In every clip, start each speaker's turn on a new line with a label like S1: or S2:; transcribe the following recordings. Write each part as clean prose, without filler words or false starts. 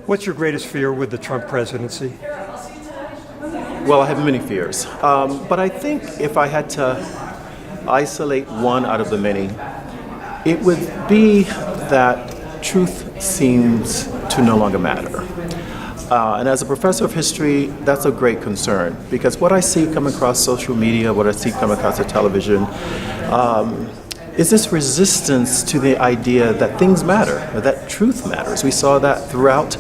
S1: What's your greatest fear with the Trump presidency?
S2: Well, I have many fears, but I think if I had to isolate one out of the many, it would be that truth seems to no longer matter. And as a professor of history, that's a great concern, because what I see come across social media, what I see come across the television, is this resistance to the idea that things matter, or that truth matters. We saw that throughout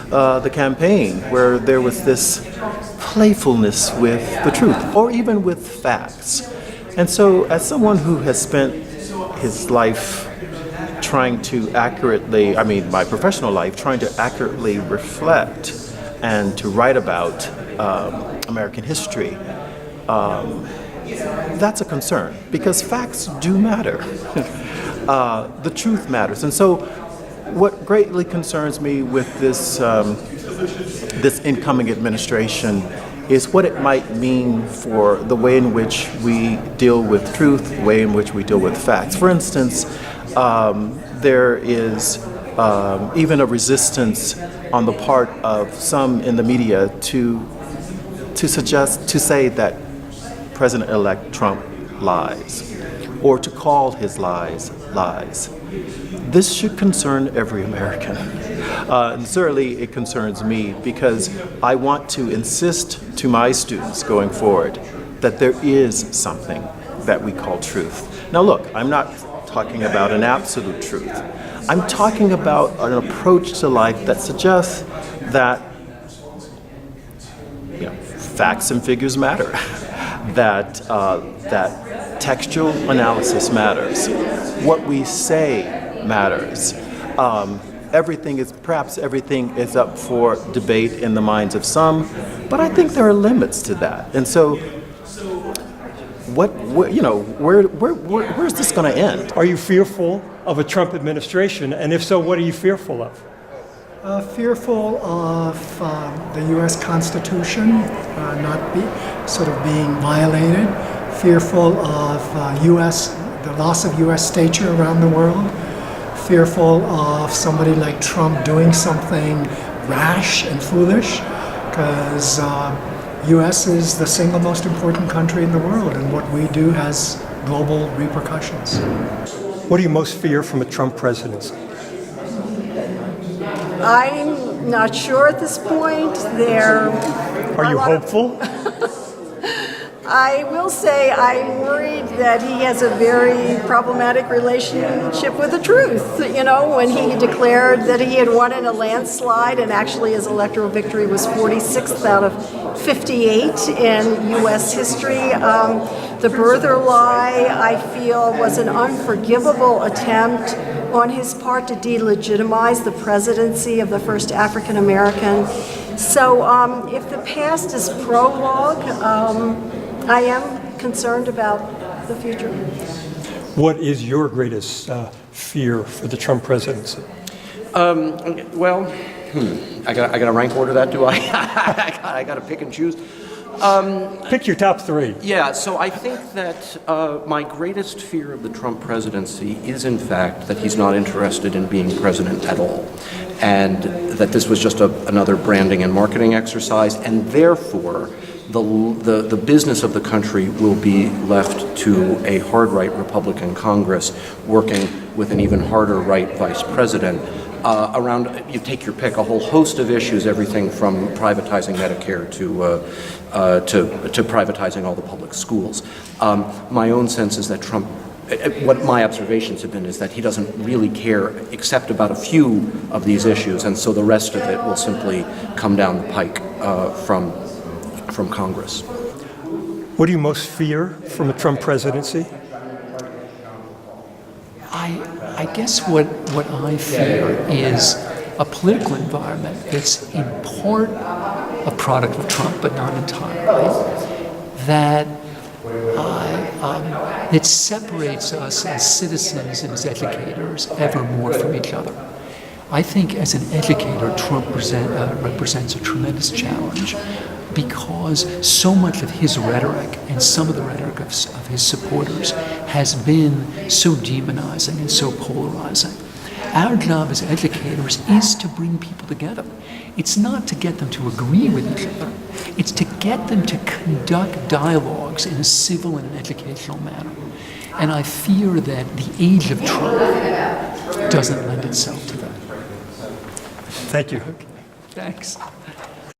S2: the campaign, where there was this playfulness with the truth, or even with facts. And so, as someone who has spent his life trying to accurately, my professional life, trying to accurately reflect and to write about American history, that's a concern, because facts do matter. The truth matters. And so what greatly concerns me with this incoming administration is what it might mean for the way in which we deal with truth, the way in which we deal with facts. For instance, there is even a resistance on the part of some in the media to say that President-elect Trump lies, or to call his lies lies. This should concern every American. And certainly it concerns me, because I want to insist to my students going forward that there is something that we call truth. Now look, I'm not talking about an absolute truth. I'm talking about an approach to life that suggests that facts and figures matter, that textual analysis matters, what we say matters. Everything is up for debate in the minds of some, but I think there are limits to that. And so, where's this going to end?
S1: Are you fearful of a Trump administration? And if so, what are you fearful of?
S3: Fearful of the U.S. Constitution not being violated. Fearful of the loss of U.S. stature around the world. Fearful of somebody like Trump doing something rash and foolish, because U.S. is the single most important country in the world, and what we do has global repercussions.
S1: What do you most fear from a Trump presidency?
S4: I'm not sure at this point.
S1: Are you hopeful?
S4: I will say I'm worried that he has a very problematic relationship with the truth. When he declared that he had won in a landslide, and actually his electoral victory was 46th out of 58 in U.S. history. The birther lie, I feel, was an unforgivable attempt on his part to delegitimize the presidency of the first African American. So if the past is prologue, I am concerned about the future.
S1: What is your greatest fear for the Trump presidency?
S5: I got to rank order that, do I? I got to pick and choose.
S1: Pick your top three.
S5: Yeah, so I think that my greatest fear of the Trump presidency is, in fact, that he's not interested in being president at all, and that this was just another branding and marketing exercise, and therefore the business of the country will be left to a hard right Republican Congress working with an even harder right vice president around, you take your pick, a whole host of issues, everything from privatizing Medicare to privatizing all the public schools. My own sense is that Trump, what my observations have been, is that he doesn't really care except about a few of these issues, and so the rest of it will simply come down the pike from Congress.
S1: What do you most fear from a Trump presidency?
S6: I guess what I fear is a political environment that's in part a product of Trump, but not entirely, that it separates us as citizens and as educators ever more from each other. I think as an educator, Trump represents a tremendous challenge, because so much of his rhetoric and some of the rhetoric of his supporters has been so demonizing and so polarizing. Our job as educators is to bring people together. It's not to get them to agree with each other. It's to get them to conduct dialogues in a civil and an educational manner. And I fear that the age of Trump doesn't lend itself to that.
S1: Thank you.
S6: Thanks.